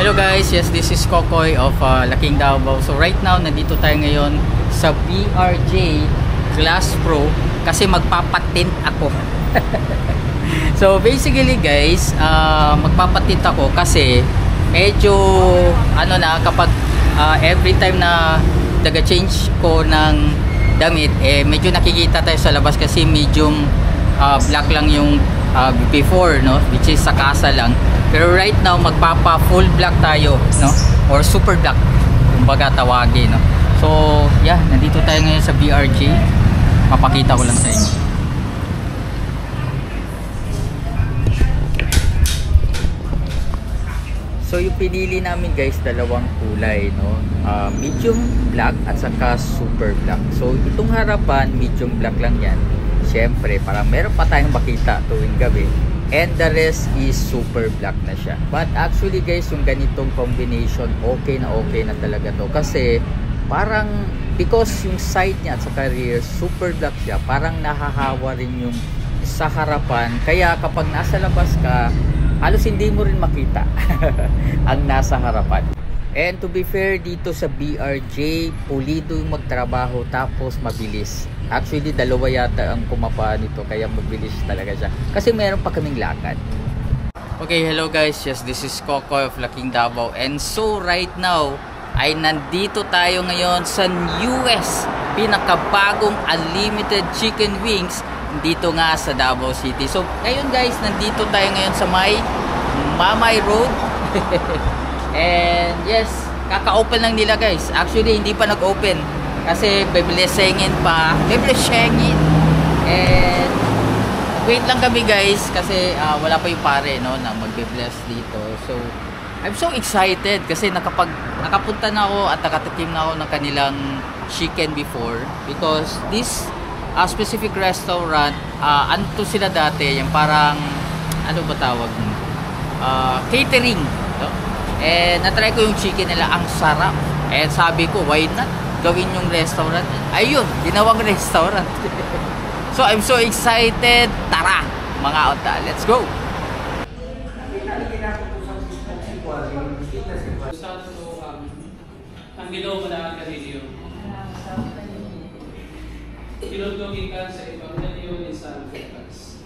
Hello guys, yes, this is Kokoy of Laking Davao. So right now, nandito tayo ngayon sa BRJ Glass Pro kasi magpapatint ako. So basically guys, magpapatint ako kasi medyo ano na kapag every time na daga-change ko ng damit, medyo nakikita tayo sa labas kasi medium black lang yung before, no, which is sa kasa lang. Pero right now magpapa full black tayo, no, or super black kumbaga tawagin, no. So yeah, nandito tayo ngayon sa BRJ. Papakita ko lang sa inyo. So yung pinili namin guys, dalawang kulay, no, medium black at saka super black. So itong harapan medium black lang yan, syempre parang meron pa tayong makita tuwing gabi, and the rest is super black na siya. But actually guys, yung ganitong combination okay na talaga to kasi parang because yung side niya at saka rear super black siya, parang nahahawa rin yung sa harapan, kaya kapag nasa labas ka halos hindi mo rin makita ang nasa harapan. And to be fair, dito sa BRJ, pulido yung magtrabaho tapos mabilis. Actually, dalawa yata ang kumapa nito kaya mabilis talaga siya. Kasi meron pa kaming lakad. Okay, hello guys. Yes, this is Kokoy of Laking Davao. And so right now, ay nandito tayo ngayon sa US. Pinakabagong unlimited chicken wings dito nga sa Davao City. So ngayon guys, nandito tayo ngayon sa may Mamay Road. And yes, kaka-open lang nila guys. Actually hindi pa nag-open kasi bibilesengin pa, bibilesengin. And wait lang kami guys kasi wala pa yung pare, no, na magbe-bless dito. So I'm so excited kasi nakapunta na ako at nakatikim na ako ng kanilang chicken before, because this specific restaurant, ano to sila dati, yung parang ano ba tawag, catering, no? And natry ko yung chicken nila, ang sarap. And sabi ko, why not gawin yung restaurant? Ayun, ginawang restaurant. So I'm so excited. Tara mga ota, let's go. Ang ginawa na kanino pinutugin ka sa Evangelyo ni San Lucas.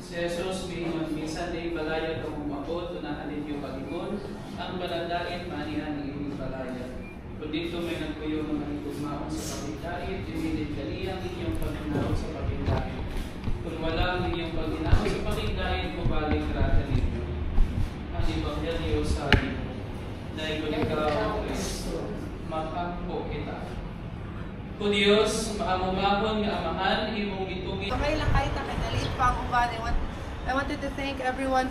Si Jesus minsan ay balaya ka mumabot, tunahanin yung Panginoon, ang baladain, manihan ng iyong balaya. Kung dito may nagpuyo ng manitugmaon sa pagkikait, imilit kaliyang inyong pagkinaon sa pagkikait. Kung wala ang inyong pagkinaon sa pagkikait, mabalik rata ninyo. Ang Evangelyo sa iyo, na ikaw Kristo, makampo kita. Kung Diyos, maamumahon nga amahan, imong gitugin. Okay lang kahit nakinalit pa ako ba. I wanted to thank everyone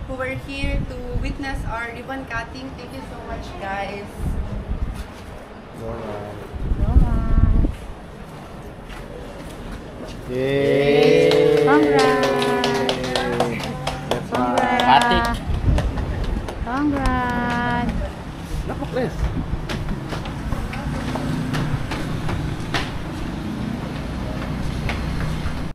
who were here to witness our ribbon cutting. Thank you so much, guys. Yay! Congrats! Patik! Congrats! Naku, Chris!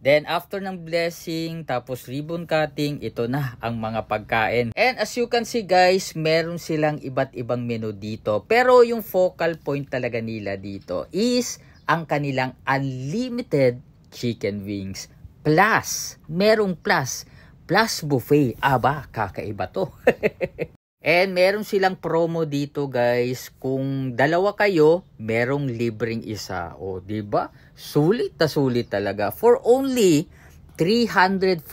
Then after ng blessing, tapos ribbon cutting, ito na ang mga pagkain. And as you can see guys, meron silang iba't ibang menu dito. Pero yung focal point talaga nila dito is ang kanilang unlimited chicken wings. Plus, merong plus buffet. Aba, kakaiba to. And meron silang promo dito guys. Kung dalawa kayo, merong libreng isa. O, diba? Sulit na sulit talaga. For only 345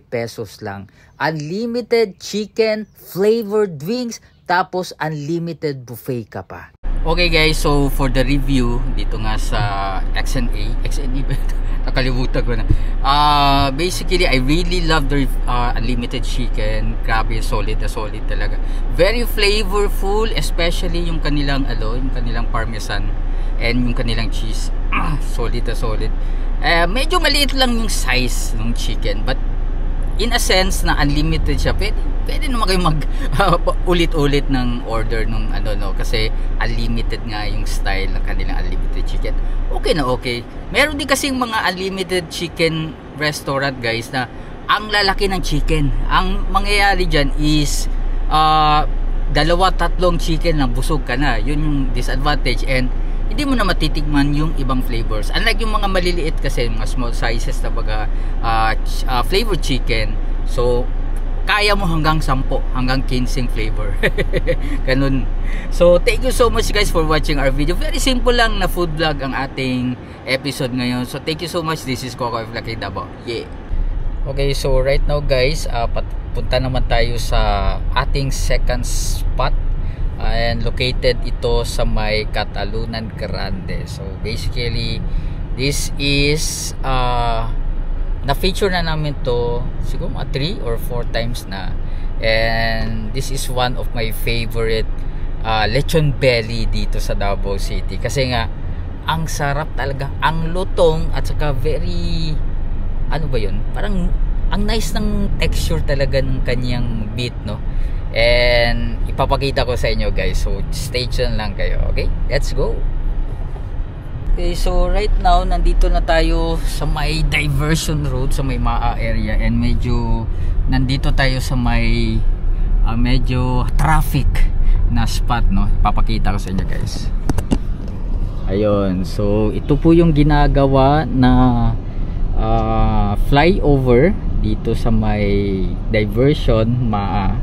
pesos lang. Unlimited chicken, flavored wings, tapos unlimited buffet ka pa. Okay guys, so for the review, dito nga sa XNA ba? Nakalimutan ko na. Basically, I really love the unlimited chicken. Grabe, solid na solid talaga. Very flavorful, especially yung kanilang yung kanilang parmesan and yung kanilang cheese. Solid na solid. Medyo maliit lang yung size ng chicken, but in a sense na unlimited siya. Pwede naman kayo mag ulit-ulit ng order nung kasi unlimited nga yung style ng kanilang unlimited chicken. Okay na okay. Meron din kasing mga unlimited chicken restaurant guys na ang lalaki ng chicken. Ang mangyayari dyan is 2-3 chicken na busog ka na. Yun yung disadvantage, and hindi mo na matitigman yung ibang flavors. Unlike yung mga maliliit kasi, mga small sizes na baga flavored chicken, so kaya mo hanggang 10 hanggang 15 flavor. Ganun. So thank you so much guys for watching our video. Very simple lang na food vlog ang ating episode ngayon. So thank you so much. This is Coco F. Lucky Davao. Yeah. Okay, so right now guys, punta naman tayo sa ating second spot, and located ito sa may Catalunan Grande. So basically this is na-feature na namin to siguro 3 or 4 times na, and this is one of my favorite lechon belly dito sa Davao City, kasi nga ang sarap talaga, ang lutong, at saka very ano ba yun, parang ang nice ng texture talaga ng kanyang beat, no? And ipapakita ko sa inyo guys, so stay tuned lang kayo. Okay, let's go. Okay, so right now nandito na tayo sa may diversion road sa may Maa area, and medyo nandito tayo sa may medyo traffic na spot, no? Ipapakita ko sa inyo guys. Ayun, so ito po yung ginagawa na flyover dito sa may diversion Maa.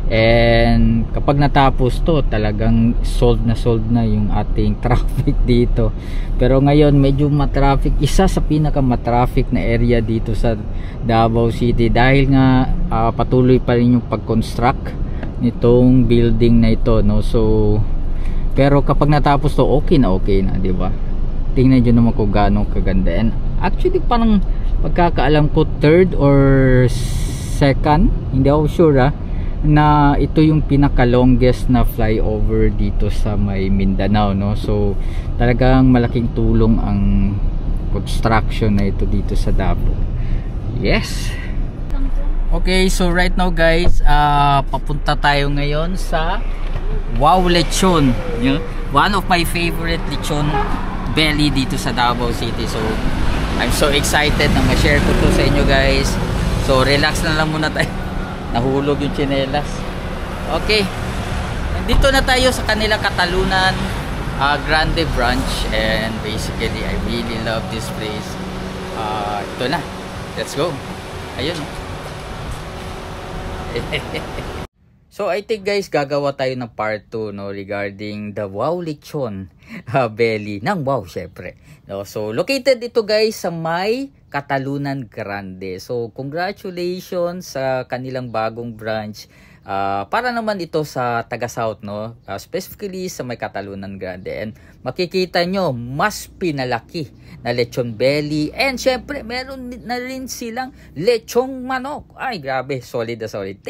And kapag natapos to, talagang solved na yung ating traffic dito. Pero ngayon medyo matraffic, isa sa pinaka matraffic na area dito sa Davao City, dahil nga patuloy pa rin yung pag-construct nitong building na ito, no? So pero kapag natapos to, okay na, di ba? Tingnan niyo naman kung gaano kaganda. And actually parang pagkakaalam ko third or second, hindi ako sure na ito yung pinaka longest na flyover dito sa may Mindanao, no? So talagang malaking tulong ang construction na ito dito sa Davao. Yes. Okay, so right now guys, papunta tayo ngayon sa Wow Lechon, one of my favorite lechon belly dito sa Davao City. So I'm so excited na ma-share ko to sa inyo guys. So relax na lang muna tayo. Nahulog yung tsinelas. Okay, nandito na tayo sa kanila Catalunan Grande branch, and basically I really love this place. Ito na, let's go. Ayun. So I think guys, gagawa tayo ng part 2, no, regarding the Wow Lechon belly ng Wow, syempre, no? So located ito guys sa may Catalunan Grande. So congratulations sa kanilang bagong branch. Para naman ito sa taga South, no? Specifically sa may Catalunan Grande. And makikita nyo, mas pinalaki na lechon belly. And syempre meron na rin silang lechong manok. Ay grabe, solid na solid.